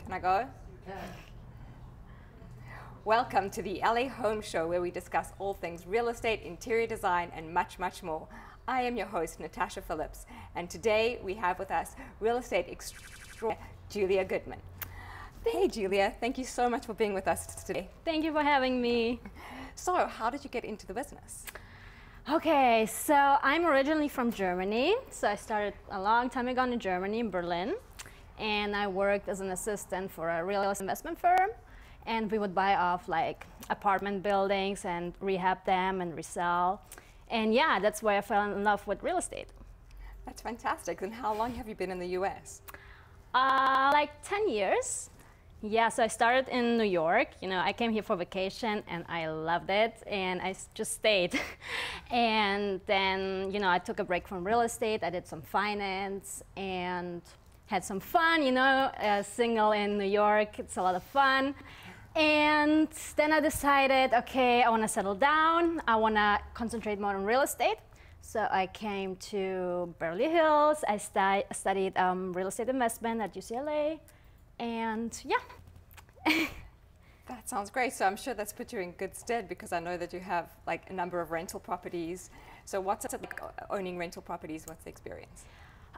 Can I go? Welcome to the LA Home Show, where we discuss all things real estate, interior design, and much, much more. I am your host, Natasha Phillips, and today we have with us real estate extraordinaire Julia Goodman. Hey Julia, thank you so much for being with us today. Thank you for having me. So, how did you get into the business? Okay, so I'm originally from Germany. So I started a long time ago in Germany, in Berlin, and I worked as an assistant for a real estate investment firm. And we would buy off like apartment buildings and rehab them and resell. And yeah, that's why I fell in love with real estate. That's fantastic. And how long have you been in the US? Like 10 years. Yeah, so I started in New York. You know, I came here for vacation and I loved it and I just stayed. And then, you know, I took a break from real estate. I did some finance and had some fun, you know, single in New York. It's a lot of fun. And then I decided, okay, I want to settle down. I want to concentrate more on real estate. So I came to Beverly Hills. I studied real estate investment at UCLA. And yeah. That sounds great. So I'm sure that's put you in good stead, because I know that you have like a number of rental properties. So what's it like owning rental properties? What's the experience?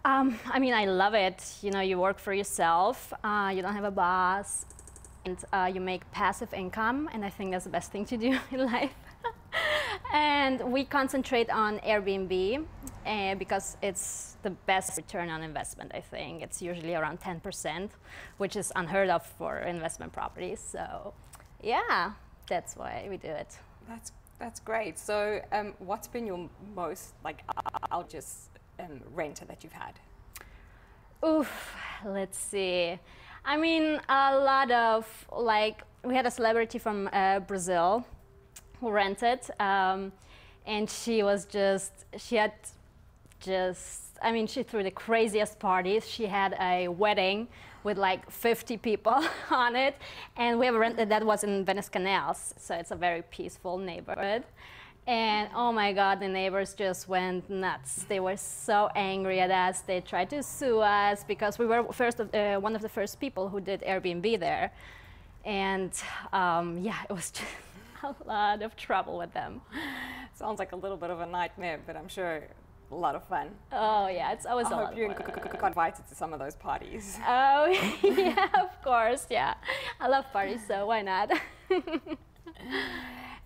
I mean, I love it. You know, you work for yourself. You don't have a boss. And you make passive income. And I think that's the best thing to do in life. And we concentrate on Airbnb because it's the best return on investment, I think. It's usually around 10%, which is unheard of for investment properties. So yeah, that's why we do it. That's great. So what's been your most like outrageous renter that you've had? Oof, let's see. I mean, a lot of, like, we had a celebrity from Brazil who rented, and she threw the craziest parties. She had a wedding with like 50 people on it, and we have a rent that was in Venice Canals, so it's a very peaceful neighborhood. And oh my God, the neighbors just went nuts. They were so angry at us. They tried to sue us because we were one of the first people who did Airbnb there. And yeah, it was just a lot of trouble with them. Sounds like a little bit of a nightmare, but I'm sure a lot of fun. Oh yeah, it's always a lot of fun. I hope you got invited to some of those parties. Oh yeah, of course, yeah. I love parties, so why not?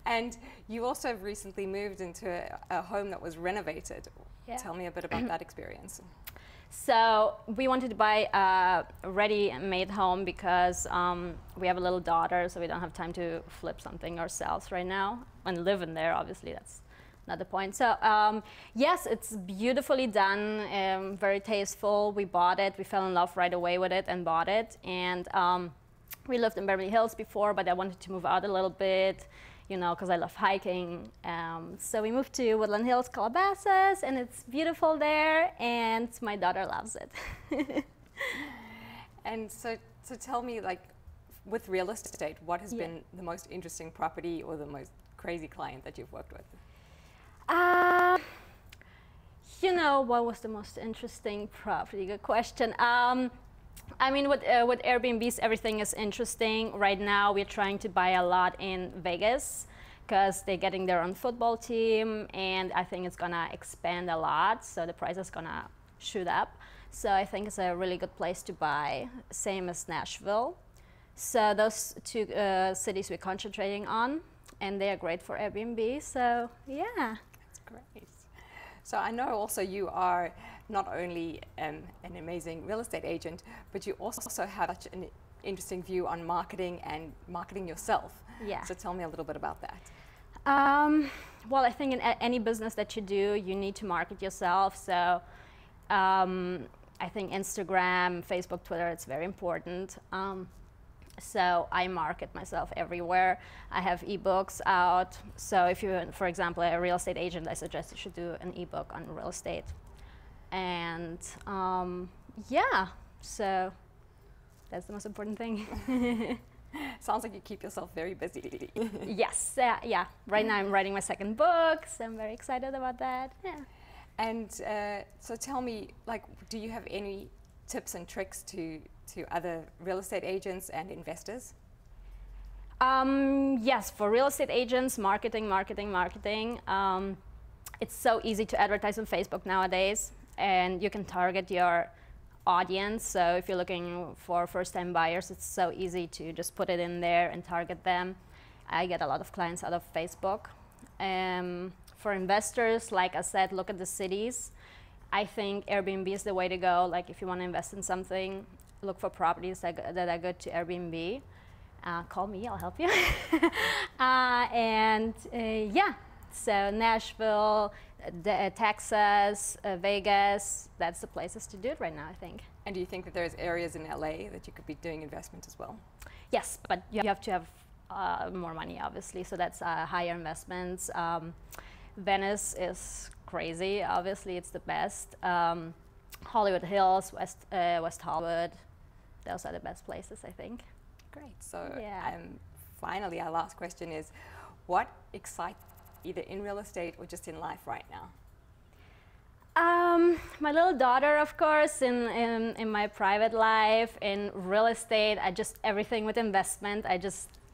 And you also have recently moved into a home that was renovated. Yeah. Tell me a bit about that experience. So we wanted to buy a ready-made home because we have a little daughter, so we don't have time to flip something ourselves right now and live in there. Obviously, that's not the point. So yes, it's beautifully done, very tasteful. We bought it. We fell in love right away with it and bought it. And we lived in Beverly Hills before, but I wanted to move out a little bit, you know, because I love hiking. So we moved to Woodland Hills, Calabasas, and it's beautiful there, and my daughter loves it. And so tell me, like, with real estate, what has been the most interesting property or the most crazy client that you've worked with? You know, what was the most interesting property? Good question. I mean, with Airbnbs, everything is interesting. Right now, we're trying to buy a lot in Vegas because they're getting their own football team, and I think it's gonna expand a lot, so the price is gonna shoot up. So I think it's a really good place to buy, same as Nashville. So those two cities we're concentrating on, and they are great for Airbnb, so yeah. That's great. So I know also you are not only an amazing real estate agent, but you also have such an interesting view on marketing and marketing yourself. Yeah. So tell me a little bit about that. Well, I think in any business that you do, you need to market yourself. So I think Instagram, Facebook, Twitter, it's very important. So I market myself everywhere. I have ebooks out. So if you're, for example, a real estate agent, I suggest you should do an ebook on real estate. And yeah, so that's the most important thing. Sounds like you keep yourself very busy. Yes, yeah. Right now I'm writing my second book, so I'm very excited about that. Yeah. And so tell me, like, do you have any tips and tricks to other real estate agents and investors? Yes, for real estate agents, marketing. It's so easy to advertise on Facebook nowadays, and you can target your audience. So if you're looking for first-time buyers, it's so easy to just put it in there and target them. I get a lot of clients out of Facebook. For investors, like I said, look at the cities. I think Airbnb is the way to go. Like if you want to invest in something, look for properties that are good to Airbnb. Call me, I'll help you. Yeah, so Nashville, Texas, Vegas, that's the places to do it right now, I think. And do you think that there's areas in LA that you could be doing investment as well? Yes, but you have to have more money, obviously, so that's higher investments. Venice is crazy, obviously, it's the best. Hollywood Hills, West Hollywood, those are the best places, I think. Great. So yeah. Finally, our last question is, what excites you either in real estate or just in life right now? My little daughter, of course, in my private life, in real estate, everything with investment.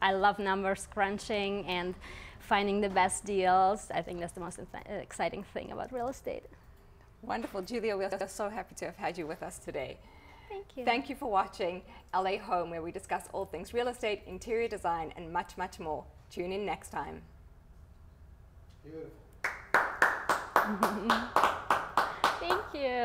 I love numbers crunching and finding the best deals. I think that's the most exciting thing about real estate. Wonderful. Julia, we're so happy to have had you with us today. Thank you. Thank you for watching LA Home, where we discuss all things real estate, interior design, and much, much more. Tune in next time. Beautiful. Thank you.